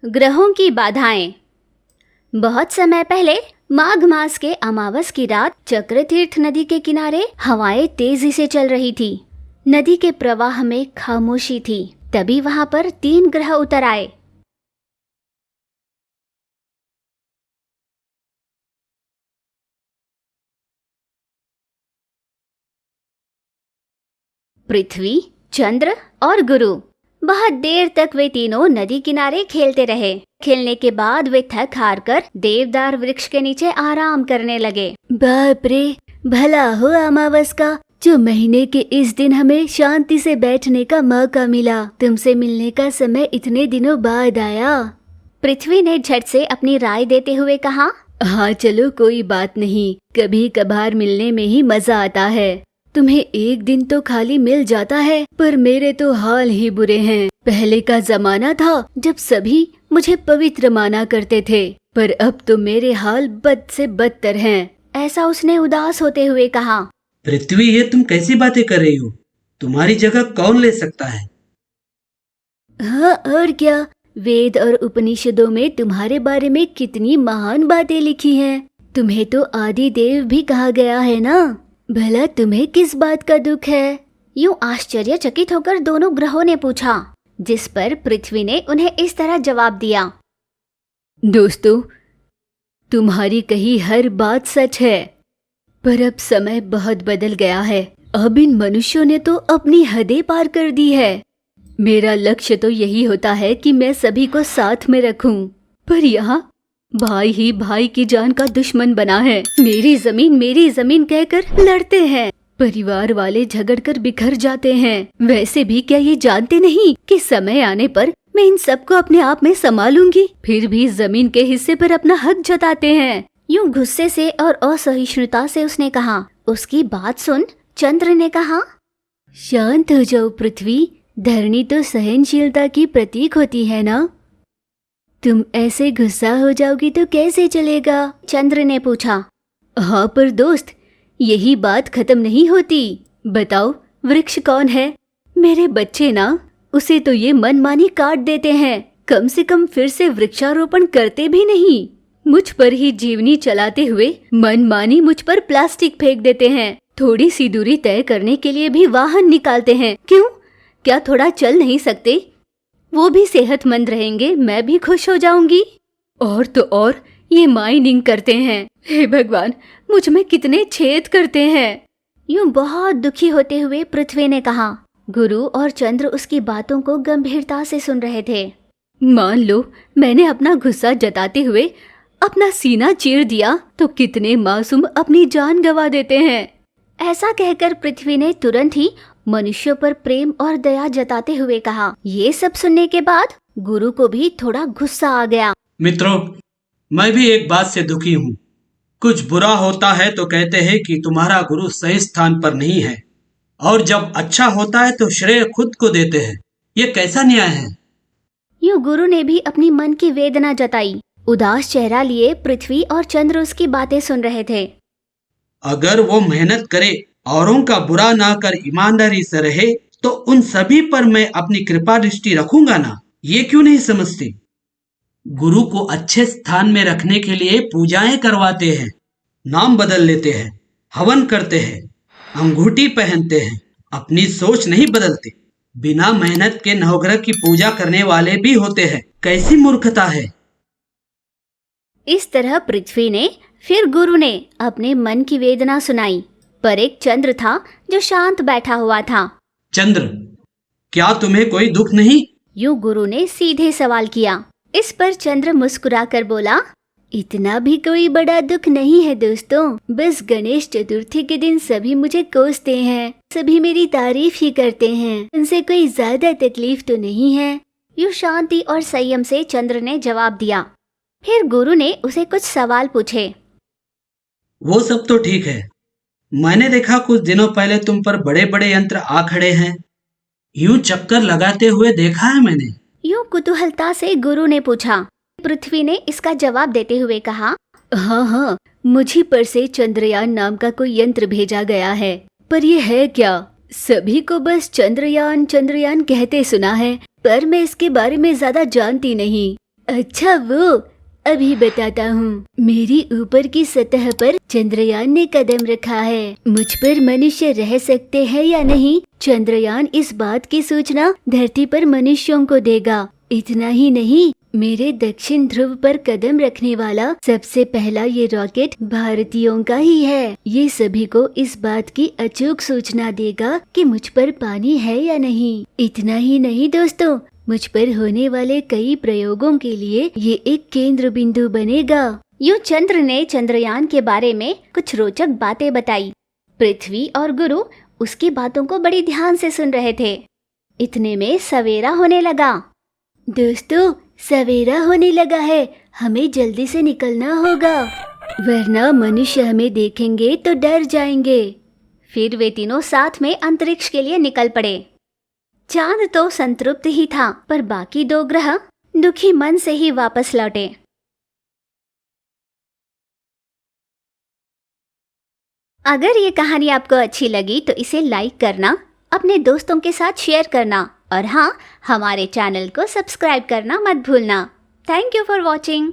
ग्रहों की बाधाएं। बहुत समय पहले माघ मास के अमावस की रात चक्रतीर्थ नदी के किनारे हवाएं तेजी से चल रही थी। नदी के प्रवाह में खामोशी थी। तभी वहां पर 3 ग्रह उतर आए। पृथ्वी, चंद्र और गुरु। बहुत देर तक वे तीनों नदी किनारे खेलते रहे। खेलने के बाद वे थक हार कर देवदार वृक्ष के नीचे आराम करने लगे। बाप रे, भला हो अमावस का, जो महीने के इस दिन हमें शांति से बैठने का मौका मिला। तुमसे मिलने का समय इतने दिनों बाद आया। पृथ्वी ने झट से अपनी राय देते हुए कहा, हाँ चलो कोई बात नहीं, कभी कभार मिलने में ही मजा आता है। तुम्हें एक दिन तो खाली मिल जाता है, पर मेरे तो हाल ही बुरे हैं। पहले का जमाना था जब सभी मुझे पवित्र माना करते थे, पर अब तो मेरे हाल बद से बदतर हैं। ऐसा उसने उदास होते हुए कहा। पृथ्वी, ये तुम कैसी बातें कर रही हो? तुम्हारी जगह कौन ले सकता है? हाँ और क्या, वेद और उपनिषदों में तुम्हारे बारे में कितनी महान बातें लिखी हैं। तुम्हें तो आदि देव भी कहा गया है ना। भला तुम्हें किस बात का दुख है? यूं आश्चर्यचकित होकर दोनों ग्रहों ने पूछा, जिस पर पृथ्वी ने उन्हें इस तरह जवाब दिया। दोस्तों, तुम्हारी कही हर बात सच है, पर अब समय बहुत बदल गया है। अब इन मनुष्यों ने तो अपनी हदें पार कर दी है। मेरा लक्ष्य तो यही होता है कि मैं सभी को साथ में रखूं, पर यहाँ भाई ही भाई की जान का दुश्मन बना है। मेरी जमीन कहकर लड़ते हैं। परिवार वाले झगड़कर बिखर जाते हैं। वैसे भी क्या ये जानते नहीं कि समय आने पर मैं इन सबको अपने आप में संभालूंगी। फिर भी जमीन के हिस्से पर अपना हक जताते हैं। यूं गुस्से से और असहिष्णुता से उसने कहा। उसकी बात सुन चंद्र ने कहा, शांत हो जाओ पृथ्वी, धरनी तो सहनशीलता की प्रतीक होती है ना। तुम ऐसे गुस्सा हो जाओगी तो कैसे चलेगा? चंद्र ने पूछा। हाँ पर दोस्त, यही बात खत्म नहीं होती। बताओ, वृक्ष कौन है? मेरे बच्चे ना, उसे तो ये मनमानी काट देते हैं। कम से कम फिर से वृक्षारोपण करते भी नहीं। मुझ पर ही जीवनी चलाते हुए मनमानी मुझ पर प्लास्टिक फेंक देते हैं। थोड़ी सी दूरी तय करने के लिए भी वाहन निकालते हैं। क्यों? क्या थोड़ा चल नहीं सकते? वो भी सेहतमंद रहेंगे, मैं भी खुश हो जाऊंगी। और तो और ये माइनिंग करते हैं। हे भगवान, मुझ में कितने छेद करते हैं। यूं बहुत दुखी होते हुए पृथ्वी ने कहा। गुरु और चंद्र उसकी बातों को गंभीरता से सुन रहे थे। मान लो मैंने अपना गुस्सा जताते हुए अपना सीना चीर दिया तो कितने मासूम अपनी जान गंवा देते हैं। ऐसा कहकर पृथ्वी ने तुरंत ही मनुष्यों पर प्रेम और दया जताते हुए कहा। ये सब सुनने के बाद गुरु को भी थोड़ा गुस्सा आ गया। मित्रों, मैं भी एक बात से दुखी हूँ। कुछ बुरा होता है तो कहते हैं कि तुम्हारा गुरु सही स्थान पर नहीं है, और जब अच्छा होता है तो श्रेय खुद को देते हैं। ये कैसा न्याय है? यूं गुरु ने भी अपनी मन की वेदना जताई। उदास चेहरा लिए पृथ्वी और चंद्र उसकी बातें सुन रहे थे। अगर वो मेहनत करे, औरों का बुरा ना कर ईमानदारी से रहे, तो उन सभी पर मैं अपनी कृपा दृष्टि रखूंगा ना। ये क्यों नहीं समझते? गुरु को अच्छे स्थान में रखने के लिए पूजाएं करवाते हैं, नाम बदल लेते हैं, हवन करते हैं, अंगूठी पहनते हैं, अपनी सोच नहीं बदलते। बिना मेहनत के नवग्रह की पूजा करने वाले भी होते हैं। कैसी मूर्खता है! इस तरह पृथ्वी ने फिर गुरु ने अपने मन की वेदना सुनाई। पर एक चंद्र था जो शांत बैठा हुआ था। चंद्र, क्या तुम्हें कोई दुख नहीं? यूं गुरु ने सीधे सवाल किया। इस पर चंद्र मुस्कुराकर बोला, इतना भी कोई बड़ा दुख नहीं है दोस्तों। बस गणेश चतुर्थी के दिन सभी मुझे कोसते हैं, सभी मेरी तारीफ ही करते हैं। उनसे कोई ज्यादा तकलीफ तो नहीं है। यूं शांति और संयम से चंद्र ने जवाब दिया। फिर गुरु ने उसे कुछ सवाल पूछे। वो सब तो ठीक है। मैंने देखा कुछ दिनों पहले तुम पर बड़े बड़े यंत्र आ खड़े हैं। यूं चक्कर लगाते हुए देखा है मैंने। यूं कुतूहलता से गुरु ने पूछा। पृथ्वी ने इसका जवाब देते हुए कहा, हाँ, मुझी पर से चंद्रयान नाम का कोई यंत्र भेजा गया है। पर ये है क्या? सभी को बस चंद्रयान चंद्रयान कहते सुना है, पर मैं इसके बारे में ज्यादा जानती नहीं। अच्छा वो अभी बताता हूँ। मेरी ऊपर की सतह पर चंद्रयान ने कदम रखा है। मुझ पर मनुष्य रह सकते हैं या नहीं, चंद्रयान इस बात की सूचना धरती पर मनुष्यों को देगा। इतना ही नहीं, मेरे दक्षिण ध्रुव पर कदम रखने वाला सबसे पहला ये रॉकेट भारतीयों का ही है। ये सभी को इस बात की अचूक सूचना देगा कि मुझ पर पानी है या नहीं। इतना ही नहीं दोस्तों, मुझ पर होने वाले कई प्रयोगों के लिए ये एक केंद्र बिंदु बनेगा। यूं चंद्र ने चंद्रयान के बारे में कुछ रोचक बातें बताई। पृथ्वी और गुरु उसकी बातों को बड़ी ध्यान से सुन रहे थे। इतने में सवेरा होने लगा। दोस्तों, सवेरा होने लगा है, हमें जल्दी से निकलना होगा, वरना मनुष्य हमें देखेंगे तो डर जाएंगे। फिर वे तीनों साथ में अंतरिक्ष के लिए निकल पड़े। चांद तो संतृप्त ही था, पर बाकी दो ग्रह दुखी मन से ही वापस लौटे। अगर ये कहानी आपको अच्छी लगी तो इसे लाइक करना, अपने दोस्तों के साथ शेयर करना और हाँ, हमारे चैनल को सब्सक्राइब करना मत भूलना। Thank you for watching.